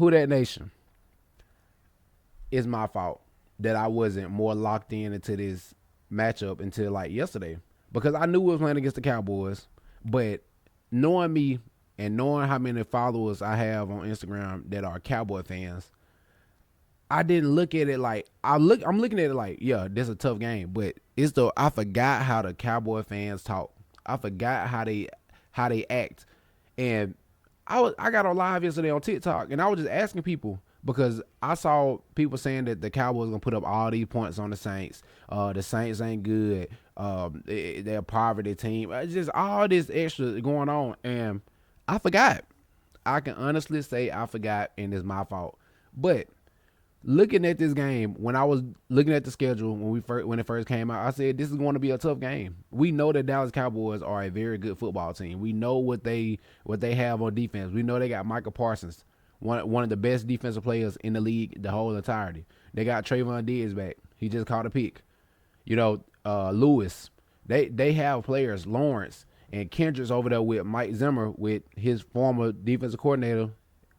Who that nation? It's my fault that I wasn't more locked in into this matchup until like yesterday because I knew we was playing against the Cowboys, but knowing me and knowing how many followers I have on Instagram that are Cowboy fans, I didn't look at it like I'm looking at it like, yeah, this is a tough game, but it's the I forgot how the Cowboy fans talk. I forgot how they act. And I got on live yesterday on TikTok and I was just asking people because I saw people saying that the Cowboys gonna put up all these points on the Saints. The Saints ain't good. They're a poverty team. It's just all this extra going on, and I forgot. I can honestly say I forgot, and it's my fault. But looking at this game, when I was looking at the schedule when it first came out, I said this is going to be a tough game. We know that Dallas Cowboys are a very good football team. We know what they have on defense. We know they got Michael Parsons, one of the best defensive players in the league the whole entirety. They got Trayvon Diggs back. He just caught a pick. Lewis. They have players, Lawrence and Kendricks over there with Mike Zimmer with his former defensive coordinator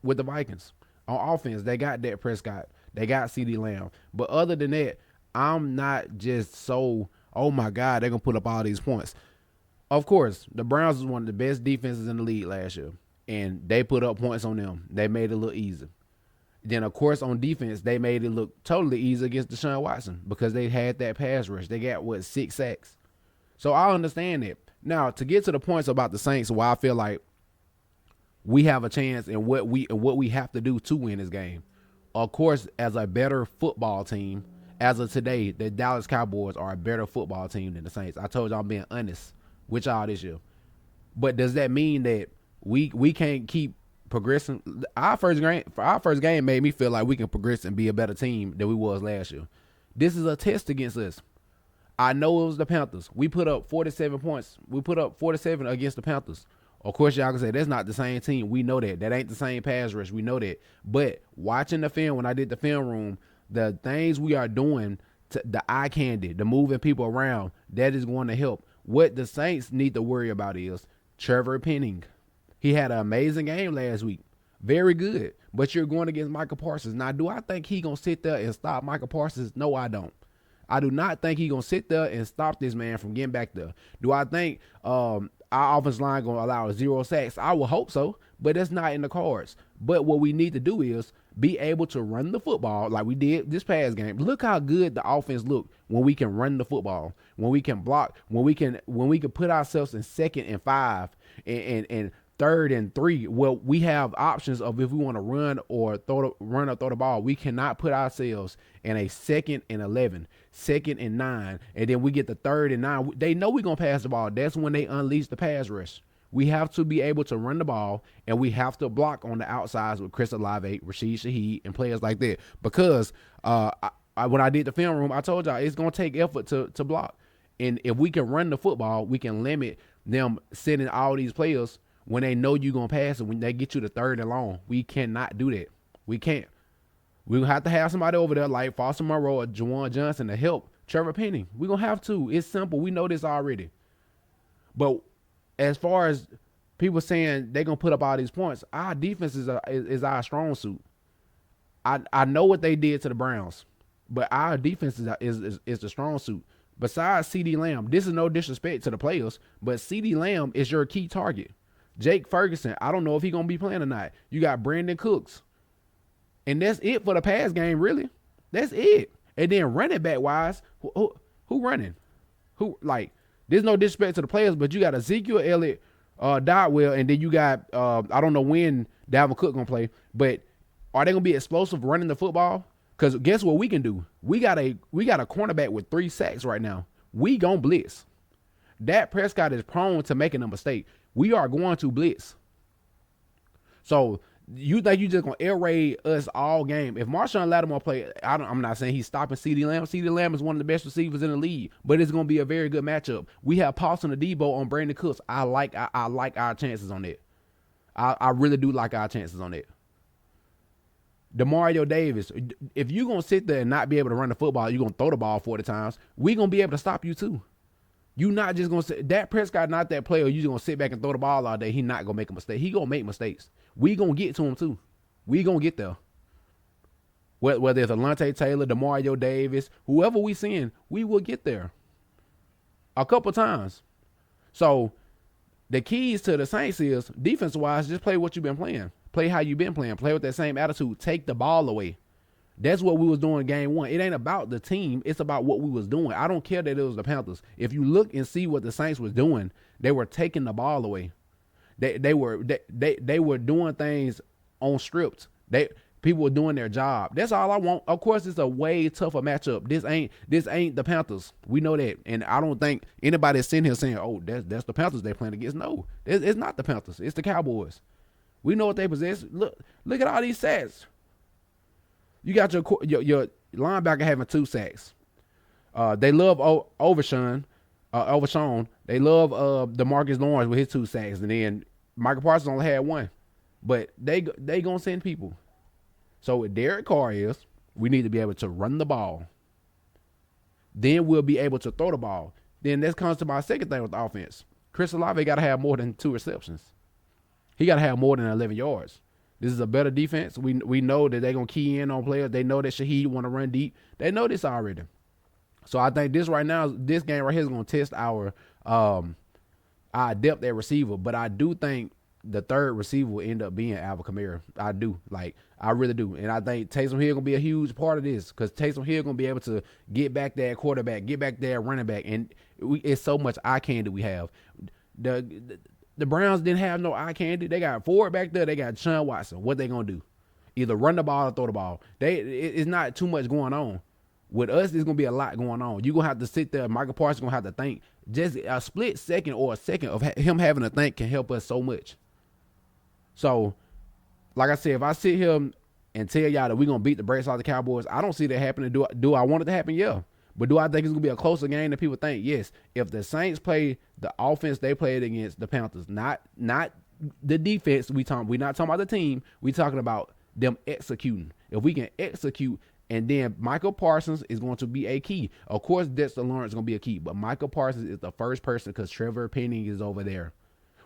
with the Vikings. On offense, they got Dak Prescott. They got CeeDee Lamb. But other than that, I'm not just so, oh my God, they're going to put up all these points. Of course, the Browns was one of the best defenses in the league last year, and they put up points on them. They made it look easy. Then, of course, on defense, they made it look totally easy against Deshaun Watson because they had that pass rush. They got, 6 sacks. So I understand that. Now, to get to the points about the Saints, why I feel like we have a chance and what we have to do to win this game. Of course, as a better football team, as of today, the Dallas Cowboys are a better football team than the Saints. I told y'all I'm being honest with y'all this year. But does that mean that we can't keep progressing? Our first game made me feel like we can progress and be a better team than we was last year. This is a test against us. I know it was the Panthers. We put up 47 points. We put up 47 against the Panthers. Of course, y'all can say that's not the same team. We know that. That ain't the same pass rush. We know that. But watching the film, when I did the film room, the things we are doing, the eye candy, the moving people around, that is going to help. What the Saints need to worry about is Trevor Penning. He had an amazing game last week. Very good. But you're going against Michael Parsons. Now, do I think he going to sit there and stop Michael Parsons? No, I don't. I do not think he going to sit there and stop this man from getting back there. Do I think our offensive line going to allow 0 sacks? I would hope so, but that's not in the cards. But what we need to do is be able to run the football like we did this past game. Look how good the offense looked when we can run the football, when we can block, when we can put ourselves in 2nd and 5 and 3rd and 3. Well, we have options of if we want to run or throw the ball. We cannot put ourselves in a 2nd and 11, 2nd and 9, and then we get the 3rd and 9. They know we're going to pass the ball. That's when they unleash the pass rush. We have to be able to run the ball, and we have to block on the outsides with Chris Olave, Rashid Shaheed, and players like that. Because when I did the film room, I told y'all it's going to take effort to block. And if we can run the football, we can limit them sending all these players when they know you're going to pass it, when they get you to 3rd and long. We cannot do that. We can't. We'll have to have somebody over there like Foster Moreau or Juwan Johnson to help Trevor Penning. We're going to have to. It's simple. We know this already. But as far as people saying they're going to put up all these points, our defense is our strong suit. I know what they did to the Browns, but our defense is the strong suit. Besides CeeDee Lamb, this is no disrespect to the players, but CeeDee Lamb is your key target. Jake Ferguson, I don't know if he's going to be playing or not. You got Brandon Cooks. And that's it for the pass game, really. That's it. And then running back wise, who running? There's no disrespect to the players, but you got Ezekiel Elliott, Dotwell, and then you got I don't know when Dalvin Cook gonna play, but are they gonna be explosive running the football? Because guess what we can do? We got a cornerback with 3 sacks right now. We gonna blitz. Dak Prescott is prone to making a mistake. We are going to blitz. So you think you just gonna air raid us all game? If Marshawn Lattimore play, I'm not saying he's stopping CeeDee Lamb. CeeDee Lamb is one of the best receivers in the league, but it's gonna be a very good matchup. We have Paulson Adebo on Brandon Cooks. I like our chances on that. I really do like our chances on that. DeMario Davis, if you're gonna sit there and not be able to run the football, you're gonna throw the ball 40 times. We gonna be able to stop you too. You not just gonna sit. Dak Prescott not that player. You just gonna sit back and throw the ball all day. He not gonna make a mistake. He gonna make mistakes. We gonna get to him too. We gonna get there. Whether it's Alontae Taylor, DeMario Davis, whoever we send, we will get there a couple times. So the keys to the Saints is defense wise, just play what you've been playing. Play how you've been playing. Play with that same attitude. Take the ball away. That's what we was doing in game one. It ain't about the team. It's about what we was doing. I don't care that it was the Panthers. If you look and see what the Saints was doing, they were taking the ball away. They were doing things on script. People were doing their job. That's all I want. Of course, it's a way tougher matchup. This ain't the Panthers. We know that, and I don't think anybody's sitting here saying, "Oh, that's the Panthers they playing against." No, it's not the Panthers. It's the Cowboys. We know what they possess. Look at all these sacks. You got your linebacker having 2 sacks. They love Overshown. They love DeMarcus Lawrence with his 2 sacks, and then Michael Parsons only had 1. But they gonna send people. So what Derek Carr is, we need to be able to run the ball. Then we'll be able to throw the ball. Then this comes to my second thing with the offense. Chris Olave got to have more than 2 receptions. He got to have more than 11 yards. This is a better defense. We know that they're going to key in on players. They know that Shaheed want to run deep. They know this already. So I think this game right here is going to test our depth at receiver. But I do think the third receiver will end up being Alvin Kamara. I do. I really do. And I think Taysom Hill going to be a huge part of this because Taysom Hill going to be able to get back that quarterback, get back that running back. And it's so much eye candy we have. The Browns didn't have no eye candy. They got Ford back there. They got Sean Watson. What they going to do? Either run the ball or throw the ball. It's not too much going on. With us, there's going to be a lot going on. You're going to have to sit there. Michael Parsons going to have to think. Just a split second or a second of him having to think can help us so much. So, like I said, if I sit here and tell y'all that we're going to beat the brakes off the Cowboys, I don't see that happening. Do I want it to happen? Yeah. But do I think it's going to be a closer game than people think? Yes. If the Saints play the offense they played against the Panthers, not the defense, we're not talking about the team. We're talking about them executing. If we can execute, and then Michael Parsons is going to be a key. Of course, Dexter Lawrence is going to be a key, but Michael Parsons is the first person because Trevor Penning is over there.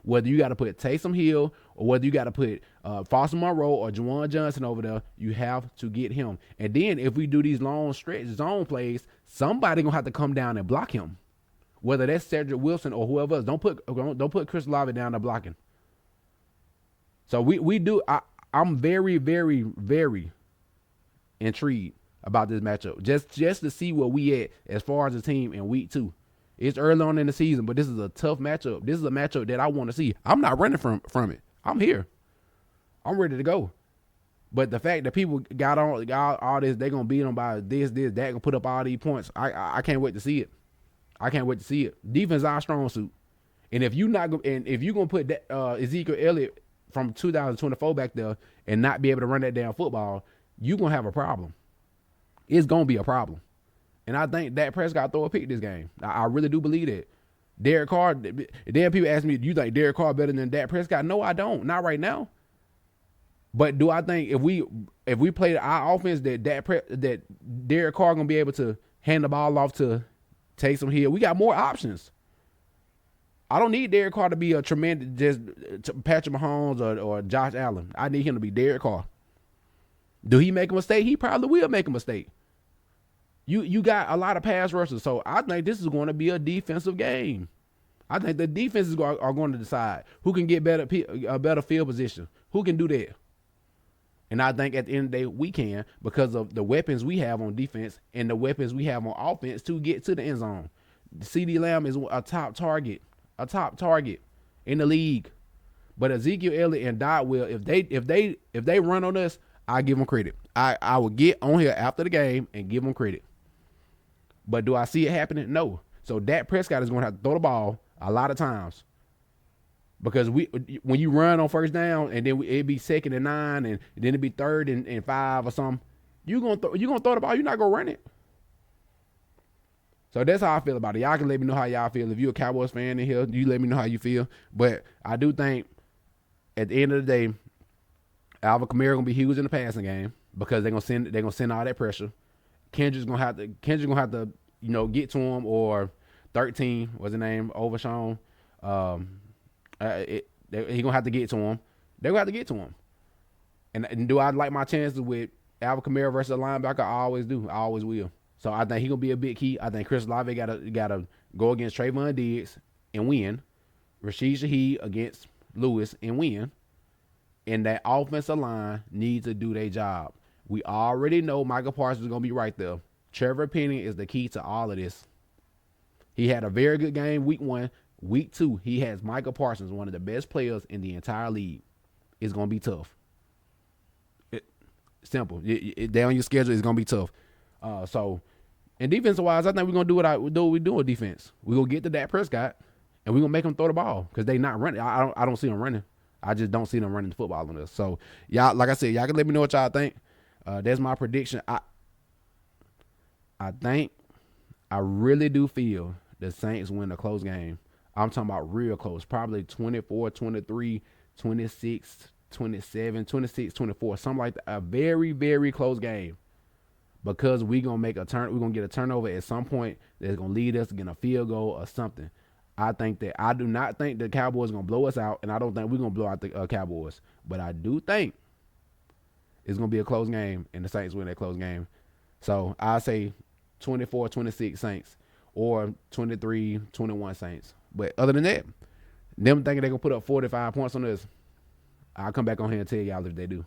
Whether you got to put Taysom Hill or whether you got to put Foster Monroe or Juwan Johnson over there, you have to get him. And then if we do these long stretch zone plays, somebody going to have to come down and block him. Whether that's Cedric Wilson or whoever else. Don't put Chris Olave down there blocking. So we do. I'm very, very, very intrigued about this matchup. Just to see where we at as far as the team in week 2. It's early on in the season, but this is a tough matchup. This is a matchup that I want to see. I'm not running from it. I'm here. I'm ready to go. But the fact that people got all this, they're gonna beat them by this, that, gonna put up all these points. I can't wait to see it. I can't wait to see it. Defense is our strong suit. And if you're gonna put that, Ezekiel Elliott from 2024 back there and not be able to run that damn football, you're gonna have a problem. It's gonna be a problem. And I think Dak Prescott throw a pick this game. I really do believe that. Derek Carr, then people ask me, do you think Derek Carr better than Dak Prescott? No, I don't. Not right now. But do I think if we play our offense that Derek Carr gonna be able to hand the ball off to Taysom Hill? We got more options. I don't need Derek Carr to be a tremendous just Patrick Mahomes or Josh Allen. I need him to be Derek Carr. Do he make a mistake? He probably will make a mistake. You got a lot of pass rushers, so I think this is going to be a defensive game. I think the defenses are going to decide who can get a better field position, who can do that. And I think at the end of the day, we can because of the weapons we have on defense and the weapons we have on offense to get to the end zone. CeeDee Lamb is a top target in the league. But Ezekiel Elliott and Dodd will, if they run on us, I give them credit. I will get on here after the game and give them credit. But do I see it happening? No. So Dak Prescott is going to have to throw the ball a lot of times. Because when you run on first down and then it'd be 2nd and 9 and then it'd be 3rd and 5 or something, you're gonna throw the ball. You're not gonna run it. So that's how I feel about it. Y'all can let me know how y'all feel. If you're a Cowboys fan in here, you let me know how you feel. But I do think at the end of the day, Alvin Kamara gonna be huge in the passing game because they're gonna send all that pressure. Kendrick's gonna have to get to him, or 13 was the name, Overshown. He gonna have to get to him. They're gonna have to get to him. And do I like my chances with Alvin Kamara versus a linebacker? I always do. I always will. So I think he gonna be a big key. I think Chris Olave gotta go against Trayvon Diggs and win. Rashid Shaheed against Lewis and win. And that offensive line needs to do their job. We already know Michael Parsons is gonna be right there. Trevor Penning is the key to all of this. He had a very good game week 1. Week 2, he has Michael Parsons, one of the best players in the entire league. It's gonna be tough. Simple. Down your schedule, it's gonna be tough. So, and defensive wise, I think we're gonna do what we do on defense. We're gonna get to Dak Prescott, and we're gonna make them throw the ball because they not running. I don't see them running. I just don't see them running the football on us. So, y'all, like I said, y'all can let me know what y'all think. That's my prediction. I really do feel the Saints win a close game. I'm talking about real close, probably 24, 23, 26, 27, 26, 24, something like that. A very, very close game. Because we're gonna get a turnover at some point that's gonna lead us to getting a field goal or something. I do not think the Cowboys are gonna blow us out, and I don't think we're gonna blow out the Cowboys. But I do think it's gonna be a close game, and the Saints win that close game. So I say 24-26 Saints or 23-21 Saints. But other than that, them thinking they're gonna put up 45 points on us, I'll come back on here and tell y'all if they do.